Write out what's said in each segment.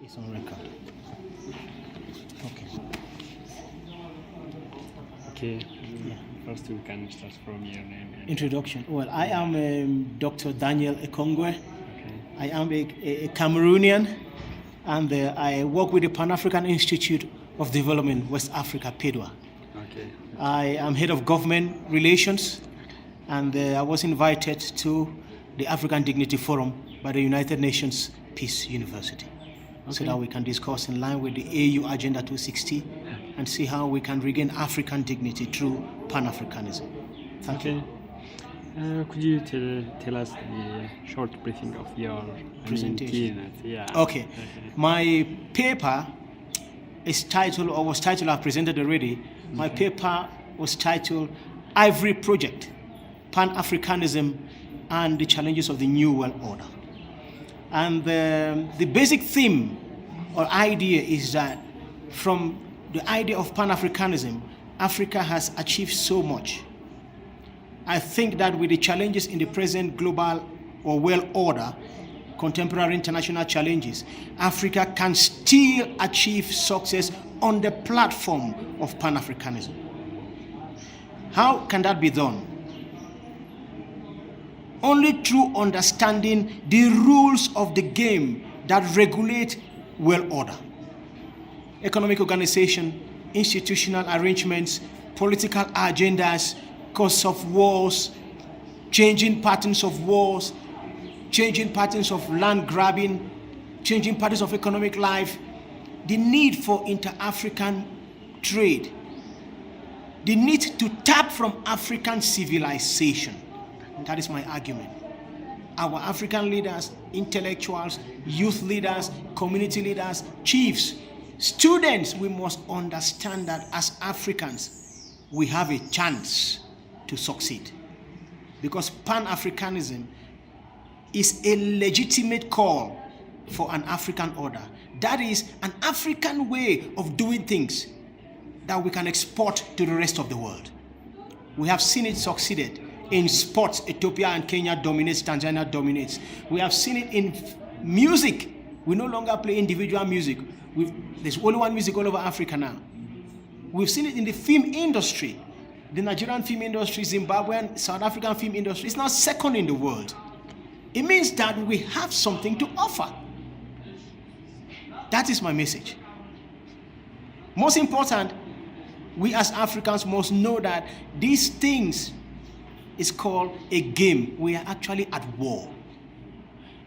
It's on record. Okay. Okay. Yeah. First, we can start from your name. Introduction. Well, I am Dr. Daniel Ekongwe. Okay. I am a Cameroonian, and I work with the Pan-African Institute of Development, West Africa, PEDWA. Okay. I am head of government relations, and I was invited to the African Dignity Forum by the United Nations Peace University, so that we can discuss in line with the AU Agenda 260 and see how we can regain African dignity through Pan-Africanism. Thank you. Could you tell us the short briefing of your Presentation? Yeah. Okay. My paper is titled, or was titled, I've presented already. My paper was titled Ivory Project, Pan-Africanism and the Challenges of the New World Order. And the basic theme or idea is that from the idea of Pan-Africanism, Africa has achieved so much. I think that with the challenges in the present global or world order, contemporary international challenges, Africa can still achieve success on the platform of Pan-Africanism. How can that be done? Only through understanding the rules of the game that regulate world order. Economic organization, institutional arrangements, political agendas, cause of wars, changing patterns of wars, changing patterns of land grabbing, changing patterns of economic life, the need for inter-African trade, the need to tap from African civilization. That is my argument. Our African leaders, intellectuals, youth leaders, community leaders, chiefs, students, we must understand that as Africans, we have a chance to succeed. Because Pan-Africanism is a legitimate call for an African order. That is an African way of doing things that we can export to the rest of the world. We have seen it succeeded. In sports, Ethiopia and Kenya dominates, Tanzania dominates. We have seen it in music. We no longer play individual music. There's only one music all over Africa now. We've seen it in the film industry. The Nigerian film industry, Zimbabwean, South African film industry is now second in the world. It means that we have something to offer. That is my message. Most important, we as Africans must know that these things is called a game. We are actually at war.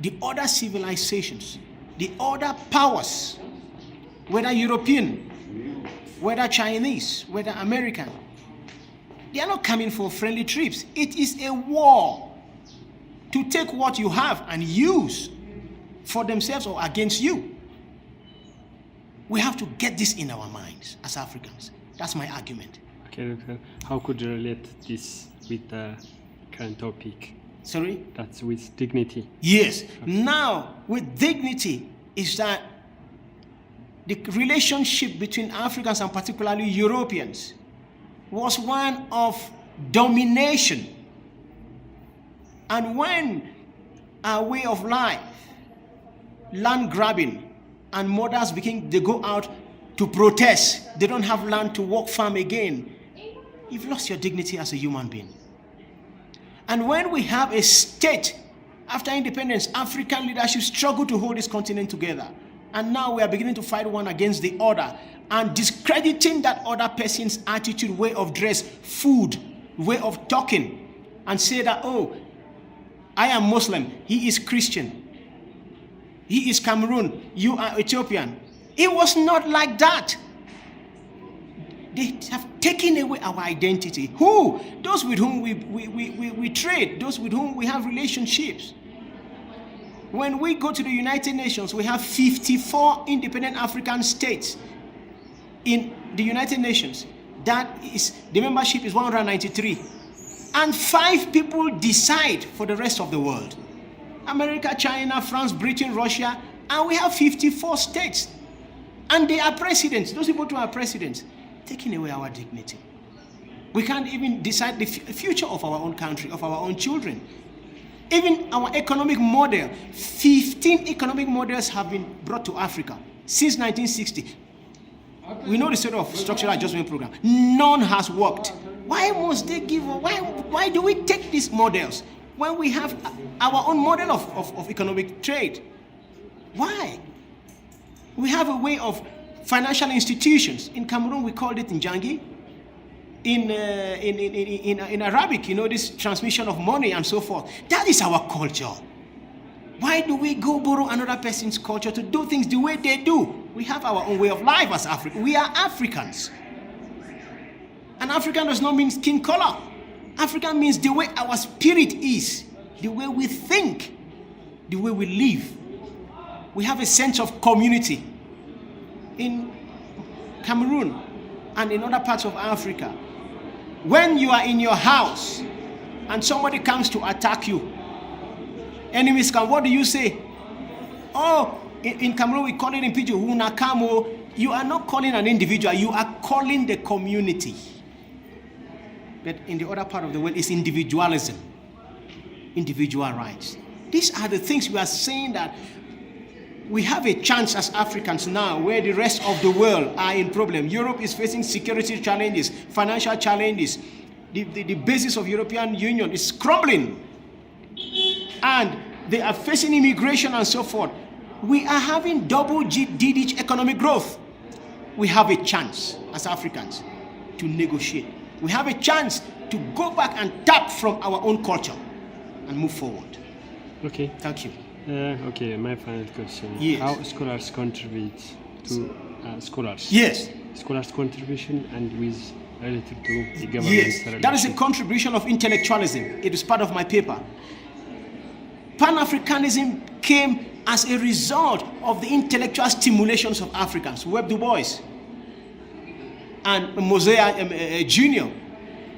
The other civilizations, the other powers, whether European, whether Chinese, whether American, they are not coming for friendly trips. It is a war to take what you have and use for themselves or against you. We have to get this in our minds as Africans. That's my argument. Okay, Doctor. How could you relate this with the current topic? Sorry? That's with dignity. Yes. Okay. Now, with dignity is that the relationship between Africans and particularly Europeans was one of domination. And when our way of life, land grabbing, and mothers they go out to protest, they don't have land to work farm again, you've lost your dignity as a human being. And when we have a state, after independence, African leadership struggled to hold this continent together. And now we are beginning to fight one against the other and discrediting that other person's attitude, way of dress, food, way of talking, and say that, oh, I am Muslim, he is Christian, he is Cameroon, you are Ethiopian. It was not like that. They have taken away our identity. Who? Those with whom we trade, those with whom we have relationships. When we go to the United Nations, we have 54 independent African states in the United Nations. That is, the membership is 193. And 5 people decide for the rest of the world. America, China, France, Britain, Russia, and we have 54 states. And they are presidents. Those people too are presidents. Taking away our dignity. We can't even decide the future of our own country, of our own children. Even our economic model, 15 economic models have been brought to Africa since 1960. We know the sort of structural adjustment program. None has worked. Why must they give? Why do we take these models when we have our own model of economic trade? Why? We have a way of financial institutions. In Cameroon, we called it Njangi. In Arabic, you know, this transmission of money and so forth. That is our culture. Why do we go borrow another person's culture to do things the way they do? We have our own way of life as Africans. We are Africans. And African does not mean skin color. African means the way our spirit is, the way we think, the way we live. We have a sense of community. In Cameroon and in other parts of Africa, when you are in your house and somebody comes to attack you, enemies come, what do you say? Oh, in Cameroon we call it in Pidgin, Hunakamo. You are not calling an individual, you are calling the community. But in the other part of the world, it's individualism, individual rights. These are the things we are saying, that we have a chance as Africans now where the rest of the world are in problem. Europe is facing security challenges, financial challenges. The basis of European Union is crumbling. And they are facing immigration and so forth. We are having double-digit economic growth. We have a chance as Africans to negotiate. We have a chance to go back and tap from our own culture and move forward. Okay. Thank you. Okay, my final question. Yes. How scholars contribute to scholars? Yes. Scholars' contribution and with relative to the government. Yes, relation. that is a contribution of intellectualism. It is part of my paper. Pan-Africanism came as a result of the intellectual stimulations of Africans. Webb Du Bois and Mosea Jr.,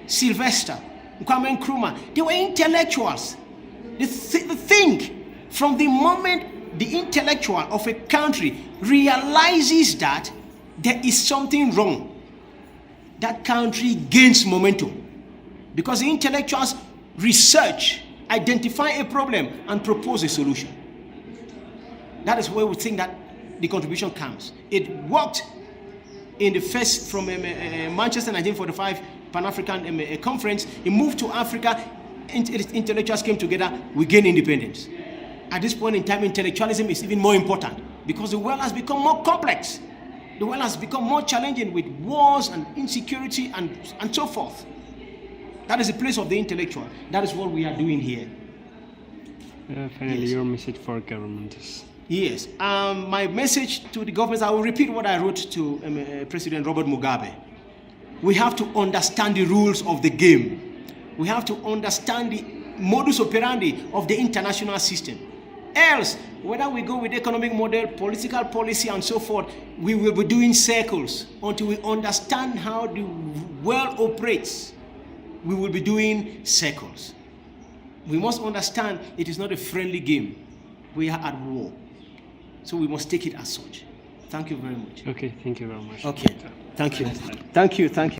Sylvester, Kwame Nkrumah, they were intellectuals. They think. From the moment the intellectual of a country realizes that there is something wrong, that country gains momentum. Because the intellectuals research, identify a problem, and propose a solution. That is where we think that the contribution comes. It worked in the first, from Manchester 1945 Pan-African conference. It moved to Africa, intellectuals came together, we gained independence. At this point in time, intellectualism is even more important because the world has become more complex. The world has become more challenging with wars and insecurity and so forth. That is the place of the intellectual. That is what we are doing here. Finally, Yes. your message for governments. Yes. My message to the governments, I will repeat what I wrote to President Robert Mugabe. We have to understand the rules of the game. We have to understand the modus operandi of the international system. Else, whether we go with economic model, political policy, and so forth, we will be doing circles until we understand how the world operates. We will be doing circles. We must understand it is not a friendly game. We are at war. So we must take it as such. Thank you very much. Okay, thank you very much. Okay. Thank you. Thank you. Thank you.